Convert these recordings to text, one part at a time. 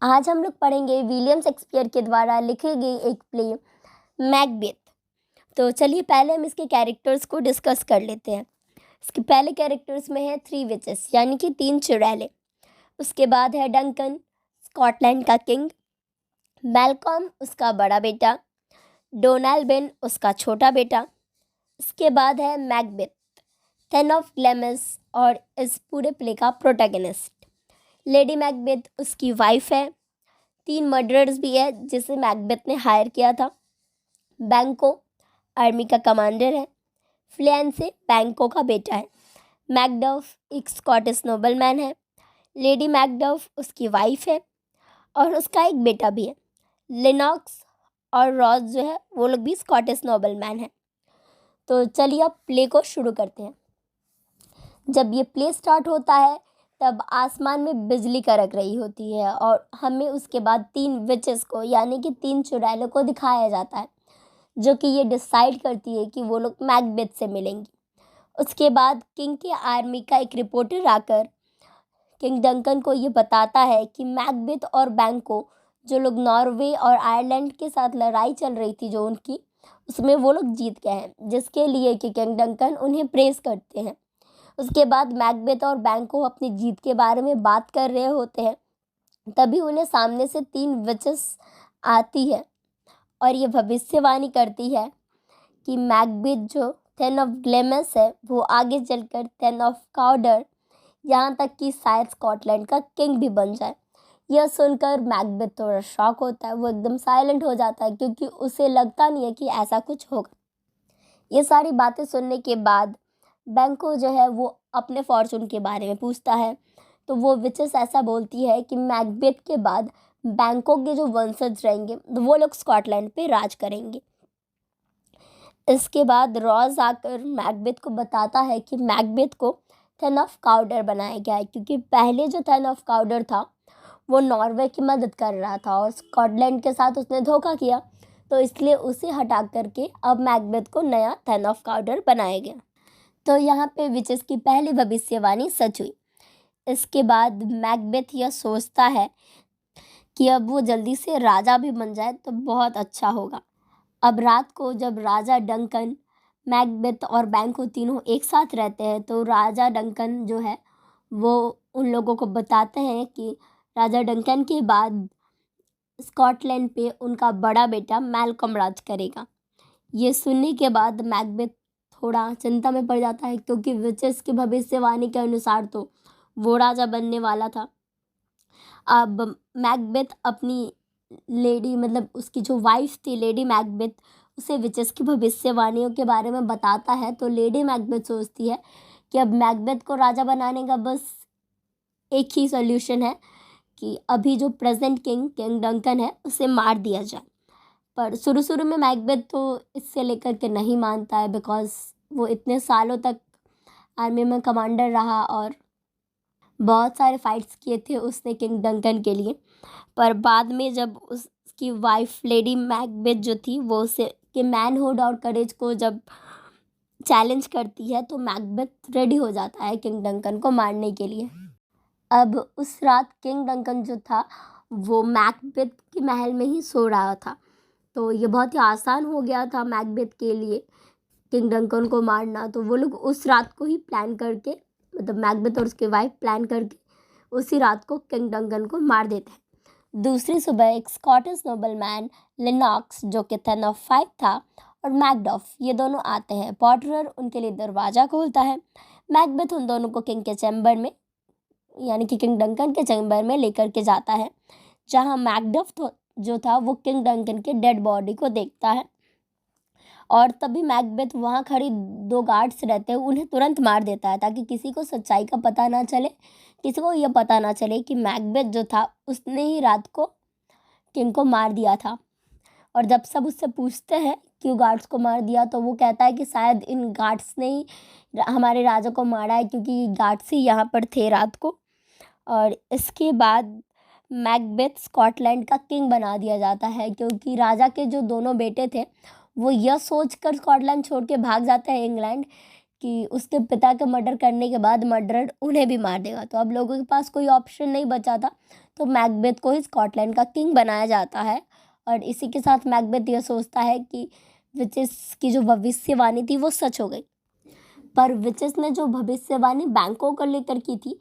आज हम लोग पढ़ेंगे विलियम शेक्सपियर के द्वारा लिखी गई एक प्ले मैकबेथ। तो चलिए पहले हम इसके कैरेक्टर्स को डिस्कस कर लेते हैं। इसके पहले कैरेक्टर्स में है 3 विचेस यानी कि 3 चुड़ैले। उसके बाद है डंकन, स्कॉटलैंड का किंग, मैल्कॉम उसका बड़ा बेटा, डोनाल्ड उसका छोटा बेटा। इसके बाद है मैकबेथ, थेन ऑफ ग्लैमस और इस पूरे प्ले का प्रोटैगनिस्ट। लेडी मैकबेथ उसकी वाइफ है। 3 मर्डरर्स भी है जिसे मैकबेथ ने हायर किया था। बैंको आर्मी का कमांडर है। फ्लैंसे बैंको का बेटा है। मैकडफ एक स्कॉटिश नोबलमैन है। लेडी मैकडफ उसकी वाइफ है और उसका एक बेटा भी है। लिनॉक्स और रॉस जो है वो लोग भी स्कॉटिश नोबलमैन है। तो चलिए अब प्ले को शुरू करते हैं। जब ये प्ले स्टार्ट होता है तब आसमान में बिजली कड़क रही होती है और हमें उसके बाद 3 विचेस को यानी कि 3 चुड़ैलों को दिखाया जाता है जो कि ये डिसाइड करती है कि वो लोग मैकबेथ से मिलेंगी। उसके बाद किंग के आर्मी का एक रिपोर्टर आकर किंग डंकन को ये बताता है कि मैकबेथ और बैंको जो लोग नॉर्वे और आयरलैंड के साथ लड़ाई चल रही थी जो उनकी, उसमें वो लोग जीत गए हैं, जिसके लिए कि किंग डंकन उन्हें प्रेस करते हैं। उसके बाद मैकबेथ और बैंको अपनी जीत के बारे में बात कर रहे होते हैं, तभी उन्हें सामने से 3 विचेस आती है और ये भविष्यवाणी करती है कि मैकबेथ जो थेन ऑफ ग्लैमस है वो आगे चलकर थेन ऑफ काउडर, यहाँ तक कि शायद स्कॉटलैंड का किंग भी बन जाए। यह सुनकर मैकबेथ थोड़ा शॉक होता है, वो एकदम साइलेंट हो जाता है क्योंकि उसे लगता नहीं है कि ऐसा कुछ होगा। ये सारी बातें सुनने के बाद बैंको जो है वो अपने फॉर्चून के बारे में पूछता है, तो वो विचेस ऐसा बोलती है कि मैकबेथ के बाद बैंको के जो वंशज रहेंगे वो लोग स्कॉटलैंड पे राज करेंगे। इसके बाद रॉस आकर मैकबेथ को बताता है कि मैकबेथ को थेन ऑफ काउडर बनाया गया है क्योंकि पहले जो थेन ऑफ काउडर था वो नॉर्वे की मदद कर रहा था और स्कॉटलैंड के साथ उसने धोखा किया, तो इसलिए उसे हटा करके अब मैकबेथ को नया थेन ऑफ काउडर बनाया गया। तो यहाँ पे विचेस की पहली भविष्यवाणी सच हुई। इसके बाद मैकबेथ यह सोचता है कि अब वो जल्दी से राजा भी बन जाए तो बहुत अच्छा होगा। अब रात को जब राजा डंकन, मैकबेथ और बैंको तीनों एक साथ रहते हैं तो राजा डंकन जो है वो उन लोगों को बताते हैं कि राजा डंकन के बाद स्कॉटलैंड पे उनका बड़ा बेटा मैल्कम राज करेगा। ये सुनने के बाद मैकबेथ थोड़ा चिंता में पड़ जाता है क्योंकि विचेस की भविष्यवाणी के अनुसार तो वो राजा बनने वाला था। अब मैकबेथ अपनी लेडी मतलब उसकी जो वाइफ थी लेडी मैकबेथ उसे विचेस की भविष्यवाणियों के बारे में बताता है, तो लेडी मैकबेथ सोचती है कि अब मैकबेथ को राजा बनाने का बस एक ही सॉल्यूशन है कि अभी जो प्रेजेंट किंग डंकन है उसे मार दिया जाए। पर शुरू शुरू में मैकबेथ तो इससे लेकर के नहीं मानता है बिकॉज वो इतने सालों तक आर्मी में कमांडर रहा और बहुत सारे फाइट्स किए थे उसने किंग डंकन के लिए। पर बाद में जब उसकी वाइफ लेडी मैकबेथ जो थी वो उसे के मैनहुड और करेज को जब चैलेंज करती है तो मैकबेथ रेडी हो जाता है किंग डंकन को मारने के लिए। अब उस रात किंग डंकन जो था वो मैकबेथ के महल में ही सो रहा था, तो ये बहुत ही आसान हो गया था मैकबेथ के लिए किंग डंकन को मारना। तो वो लोग उस रात को ही प्लान करके मतलब मैकबेथ और उसकी वाइफ प्लान करके उसी रात को किंग डंकन को मार देते हैं। दूसरी सुबह एक स्कॉटिश नोबलमैन लिनॉक्स जो कि थेन ऑफ 5 था और मैकडॉफ ये दोनों आते हैं। पॉटरर उनके लिए दरवाज़ा खोलता है। मैकबेथ उन दोनों को किंग के चैम्बर में यानी कि किंग डंकन के चैम्बर में लेकर के जाता है, जहाँ मैकडॉफ जो था वो किंग डंकन के डेड बॉडी को देखता है और तभी मैकबेथ वहाँ खड़ी 2 गार्ड्स रहते हैं उन्हें तुरंत मार देता है ताकि किसी को सच्चाई का पता ना चले, किसी को यह पता ना चले कि मैकबेथ जो था उसने ही रात को किंग को मार दिया था। और जब सब उससे पूछते हैं क्यों गार्ड्स को मार दिया तो वो कहता है कि शायद इन गार्ड्स ने ही हमारे राजा को मारा है क्योंकि गार्ड्स ही यहाँ पर थे रात को। और इसके बाद मैकबेथ स्कॉटलैंड का किंग बना दिया जाता है क्योंकि राजा के जो दोनों बेटे थे वो यह सोचकर स्कॉटलैंड छोड़ के भाग जाते हैं इंग्लैंड कि उसके पिता के मर्डर करने के बाद मर्डरर उन्हें भी मार देगा। तो अब लोगों के पास कोई ऑप्शन नहीं बचा था, तो मैकबेथ को ही स्कॉटलैंड का किंग बनाया जाता है। और इसी के साथ मैकबेथ यह सोचता है कि विचेस की जो भविष्यवाणी थी वो सच हो गई। पर विचेस ने जो भविष्यवाणी बैंकों को लेकर की थी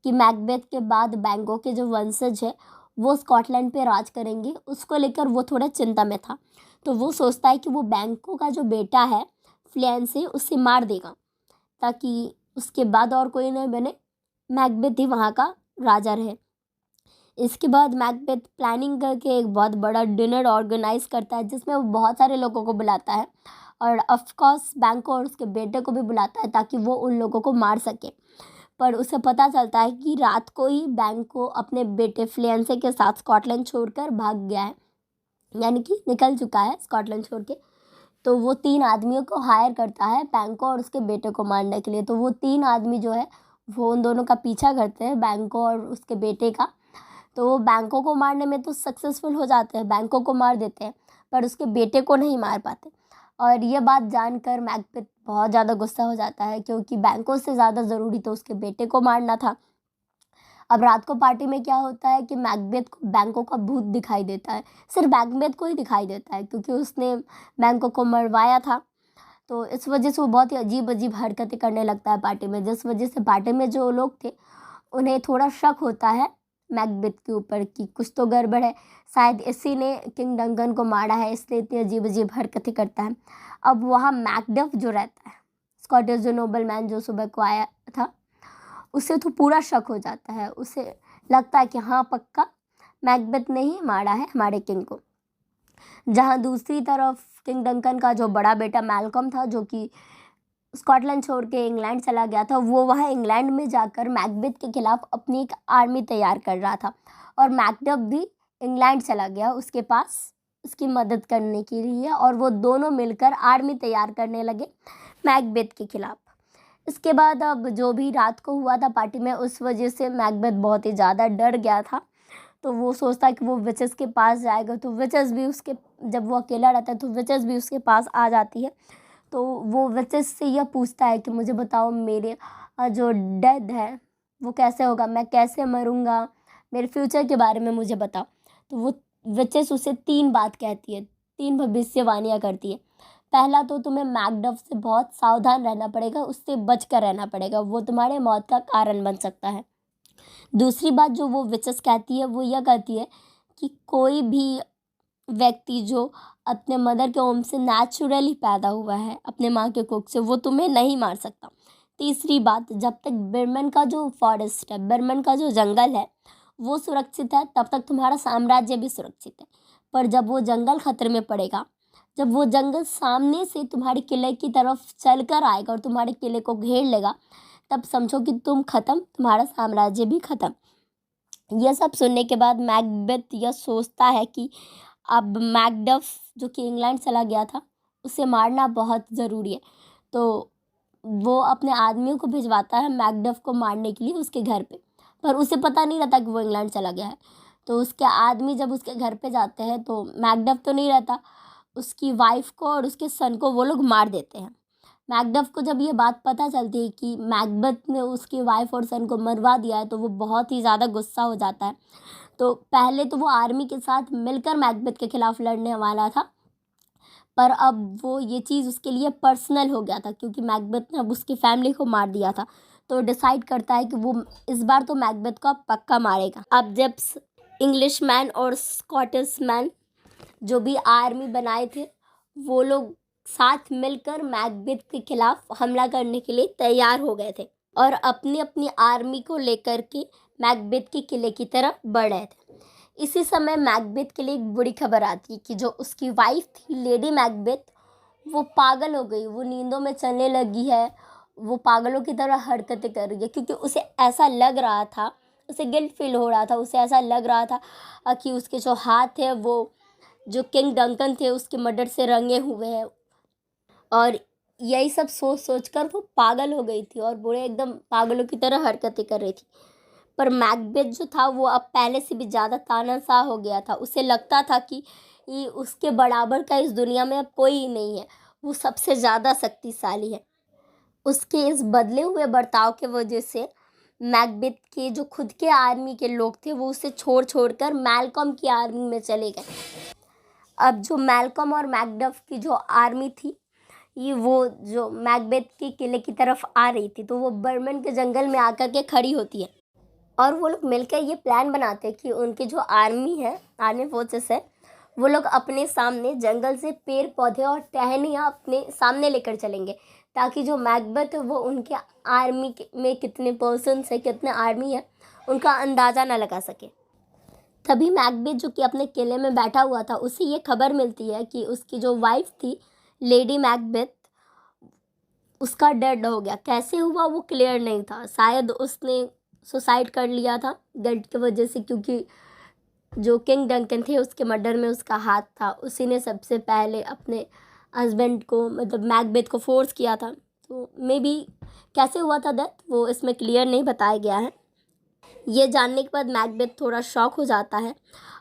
कि मैकबेथ के बाद बैंकों के जो वंशज है वो स्कॉटलैंड पे राज करेंगे, उसको लेकर वो थोड़ा चिंता में था। तो वो सोचता है कि वो बैंकों का जो बेटा है फ्लेंसी उसे मार देगा, ताकि उसके बाद और कोई नहीं बने, मैकबेथ ही वहाँ का राजा रहे। इसके बाद मैकबेथ प्लानिंग करके एक बहुत बड़ा डिनर ऑर्गेनाइज करता है, जिसमें वो बहुत सारे लोगों को बुलाता है और ऑफ कोर्स बैंको और उसके बेटे को भी बुलाता है, ताकि वो उन लोगों को मार सके। पर उसे पता चलता है कि रात को ही बैंको अपने बेटे फ्लेंसे के साथ स्कॉटलैंड छोड़कर भाग गया है, यानी कि निकल चुका है स्कॉटलैंड छोड़ के। तो वो 3 आदमियों को हायर करता है बैंको और उसके बेटे को मारने के लिए। तो वो 3 आदमी जो है वो उन दोनों का पीछा करते हैं, बैंको और उसके बेटे का। तो वो बैंको को मारने में तो सक्सेसफुल हो जाते हैं, बैंको को मार देते हैं, पर उसके बेटे को नहीं मार पाते। और ये बात जानकर मैकबेथ बहुत ज़्यादा गुस्सा हो जाता है, क्योंकि बैंको से ज़्यादा ज़रूरी तो उसके बेटे को मारना था। अब रात को पार्टी में क्या होता है कि मैकबेथ को बैंको का भूत दिखाई देता है। सिर्फ मैकबेथ को ही दिखाई देता है, क्योंकि उसने बैंको को मरवाया था। तो इस वजह से वो बहुत ही अजीब अजीब हरकतें करने लगता है पार्टी में, जिस वजह से पार्टी में जो लोग थे उन्हें थोड़ा शक होता है मैकबेथ के ऊपर कि कुछ तो गड़बड़ है, शायद इसी ने किंग डंकन को मारा है, इसलिए इतनी अजीब अजीब हरकतें करता है। अब वहाँ मैकडफ जो रहता है, स्कॉटिश जो नोबल मैन जो सुबह को आया था, उसे तो पूरा शक हो जाता है। उसे लगता है कि हाँ पक्का मैकबेथ ने ही मारा है हमारे किंग को। जहाँ दूसरी तरफ किंग डंकन का जो बड़ा बेटा मैल्कम था, जो कि स्कॉटलैंड छोड़ के इंग्लैंड चला गया था, वो वहाँ इंग्लैंड में जाकर मैकबेथ के खिलाफ अपनी एक आर्मी तैयार कर रहा था। और मैकडफ भी इंग्लैंड चला गया उसके पास उसकी मदद करने के लिए, और वो दोनों मिलकर आर्मी तैयार करने लगे मैकबेथ के खिलाफ। इसके बाद अब जो भी रात को हुआ था पार्टी में, उस वजह से मैकबेथ बहुत ही ज़्यादा डर गया था। तो वो सोचता है कि वो विचेस के पास जाएगा, तो विचेस भी उसके, जब वो अकेला रहता है तो विचेस भी उसके पास आ जाती है। तो वो विचेस से यह पूछता है कि मुझे बताओ मेरे जो डेथ है वो कैसे होगा, मैं कैसे मरूंगा, मेरे फ्यूचर के बारे में मुझे बताओ। तो वो विचेस उसे 3 बात कहती है, 3 भविष्यवाणियाँ करती है। पहला तो तुम्हें मैकडफ से बहुत सावधान रहना पड़ेगा, उससे बच कर रहना पड़ेगा, वो तुम्हारे मौत का कारण बन सकता है। दूसरी बात जो वो विचेस कहती है वो यह कहती है कि कोई भी व्यक्ति जो अपने मदर के ओम से नेचुरली पैदा हुआ है, अपने माँ के कोख से, वो तुम्हें नहीं मार सकता। तीसरी बात, जब तक बर्मन का जो फॉरेस्ट है, बर्मन का जो जंगल है वो सुरक्षित है, तब तक तुम्हारा साम्राज्य भी सुरक्षित है। पर जब वो जंगल खतरे में पड़ेगा, जब वो जंगल सामने से तुम्हारे किले की तरफ चल कर आएगा और तुम्हारे किले को घेर लेगा, तब समझो कि तुम खत्म, तुम्हारा साम्राज्य भी खत्म। यह सब सुनने के बाद मैकबेथ यह सोचता है कि अब मैकडफ जो कि इंग्लैंड चला गया था उसे मारना बहुत ज़रूरी है। तो वो अपने आदमियों को भिजवाता है मैकडफ को मारने के लिए उसके घर पे, पर उसे पता नहीं रहता कि वो इंग्लैंड चला गया है। तो उसके आदमी जब उसके घर पे जाते हैं तो मैकडफ तो नहीं रहता, उसकी वाइफ को और उसके सन को वो लोग मार देते हैं। मैकडफ को जब ये बात पता चलती है कि मैकबेथ ने उसकी वाइफ और सन को मरवा दिया है, तो वो बहुत ही ज़्यादा गुस्सा हो जाता है। तो पहले तो वो आर्मी के साथ मिलकर मैकबेथ के खिलाफ लड़ने वाला था, पर अब वो ये चीज़ उसके लिए पर्सनल हो गया था, क्योंकि मैकबेथ ने अब उसकी फैमिली को मार दिया था। तो डिसाइड करता है कि वो इस बार तो मैकबेथ को अब पक्का मारेगा। अब जब इंग्लिश मैन और स्कॉटिश मैन जो भी आर्मी बनाए थे, वो लोग साथ मिलकर मैकबेथ के खिलाफ हमला करने के लिए तैयार हो गए थे और अपनी अपनी आर्मी को लेकर के मैकबेथ के किले की तरफ बढ़ रहे थे। इसी समय मैकबेथ के लिए एक बुरी खबर आती है कि जो उसकी वाइफ थी लेडी मैकबेथ, वो पागल हो गई, वो नींदों में चलने लगी है, वो पागलों की तरह हरकतें कर रही है, क्योंकि उसे ऐसा लग रहा था, उसे गिल्ट फील हो रहा था, उसे ऐसा लग रहा था कि उसके जो हाथ है वो जो किंग डंकन थे उसके मर्डर से रंगे हुए हैं। और यही सब सोच सोच कर वो पागल हो गई थी और बुरे एकदम पागलों की तरह हरकतें कर रही थी। पर मैकबेथ जो था वो अब पहले से भी ज़्यादा तानाशाह हो गया था। उसे लगता था कि उसके बराबर का इस दुनिया में अब कोई नहीं है, वो सबसे ज़्यादा शक्तिशाली है। उसके इस बदले हुए बर्ताव के वजह से मैकबेथ के जो खुद के आर्मी के लोग थे वो उसे छोड़ कर मैल्कॉम की आर्मी में चले गए। अब जो मैल्कॉम और मैकडफ की जो आर्मी थी, ये वो जो मैकबेथ के किले की तरफ आ रही थी, तो वो बर्मन के जंगल में आकर के खड़ी होती है और वो लोग मिलकर ये प्लान बनाते हैं कि उनकी जो आर्मी है, आर्मी फोर्सेस है, वो लोग अपने सामने जंगल से पेड़ पौधे और टहनियाँ अपने सामने लेकर चलेंगे, ताकि जो मैकबेथ है वो उनके आर्मी में कितने पर्सन्स है, कितने आर्मी है, उनका अंदाज़ा ना लगा सके। तभी मैकबेथ जो कि अपने किले में बैठा हुआ था, उसे ये खबर मिलती है कि उसकी जो वाइफ थी लेडी मैकबेथ, उसका डेड हो गया। कैसे हुआ वो क्लियर नहीं था, शायद उसने सुसाइड कर लिया था गिल्ट की वजह से, क्योंकि जो किंग डंकन थे उसके मर्डर में उसका हाथ था, उसी ने सबसे पहले अपने हस्बैंड को, मतलब मैकबेथ को फोर्स किया था। तो मे बी कैसे हुआ था डेथ वो इसमें क्लियर नहीं बताया गया है। ये जानने के बाद मैकबेथ थोड़ा शॉक हो जाता है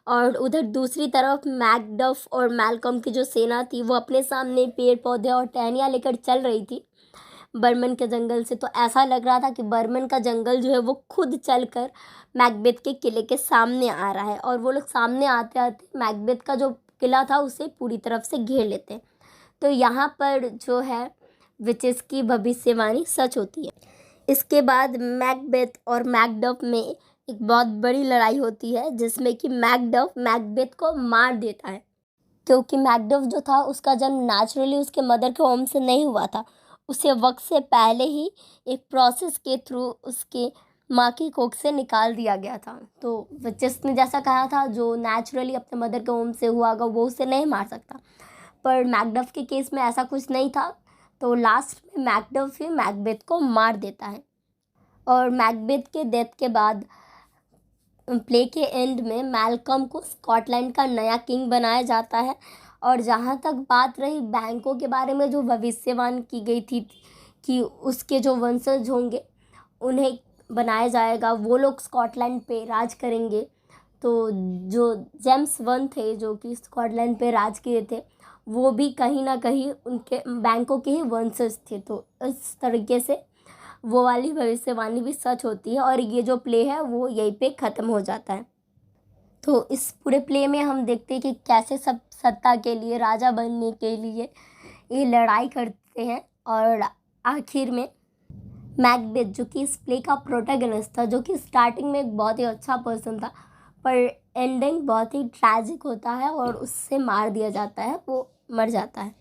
और उधर दूसरी तरफ मैकडफ और मैल्कॉम की जो सेना थी वो अपने सामने पेड़ पौधे और टहनियाँ लेकर चल रही थी बर्मन के जंगल से। तो ऐसा लग रहा था कि बर्मन का जंगल जो है वो खुद चलकर मैकबेथ के किले के सामने आ रहा है और वो लोग सामने आते आते मैकबेथ का जो किला था उसे पूरी तरफ से घेर लेते हैं। तो यहाँ पर जो है विचेस की भविष्यवाणी सच होती है। इसके बाद मैकबेथ और मैकडफ में एक बहुत बड़ी लड़ाई होती है, जिसमें कि मैकडफ मैकबेथ को मार देता है, क्योंकि मैकडफ जो था उसका जन्म नेचुरली उसके मदर के होम से नहीं हुआ था। उसे वक्त से पहले ही एक प्रोसेस के थ्रू उसके माँ की कोख से निकाल दिया गया था। तो विचेस ने जैसा कहा था, जो नेचुरली अपने मदर के होम से हुआ होगा वो उसे नहीं मार सकता, पर मैकडफ के केस में ऐसा कुछ नहीं था। तो लास्ट में मैकडफ ही मैकबेथ को मार देता है और मैकबेथ के डेथ के बाद प्ले के एंड में मैल्कम को स्कॉटलैंड का नया किंग बनाया जाता है। और जहाँ तक बात रही बैंकों के बारे में, जो भविष्यवाणी की गई थी कि उसके जो वंशज होंगे उन्हें बनाया जाएगा, वो लोग स्कॉटलैंड पे राज करेंगे। तो जो जेम्स वन थे जो कि स्कॉटलैंड पे राज किए थे, वो भी कहीं ना कहीं उनके बैंकों के ही वंशज थे। तो इस तरीके से वो वाली भविष्यवाणी भी सच होती है और ये जो प्ले है वो यहीं पे ख़त्म हो जाता है। तो इस पूरे प्ले में हम देखते हैं कि कैसे सब सत्ता के लिए, राजा बनने के लिए ये लड़ाई करते हैं और आखिर में मैकबेथ जो कि इस प्ले का प्रोटैगनिस्ट था, जो कि स्टार्टिंग में एक बहुत ही अच्छा पर्सन था, पर एंडिंग बहुत ही ट्रैजिक होता है और उससे मार दिया जाता है, वो मर जाता है।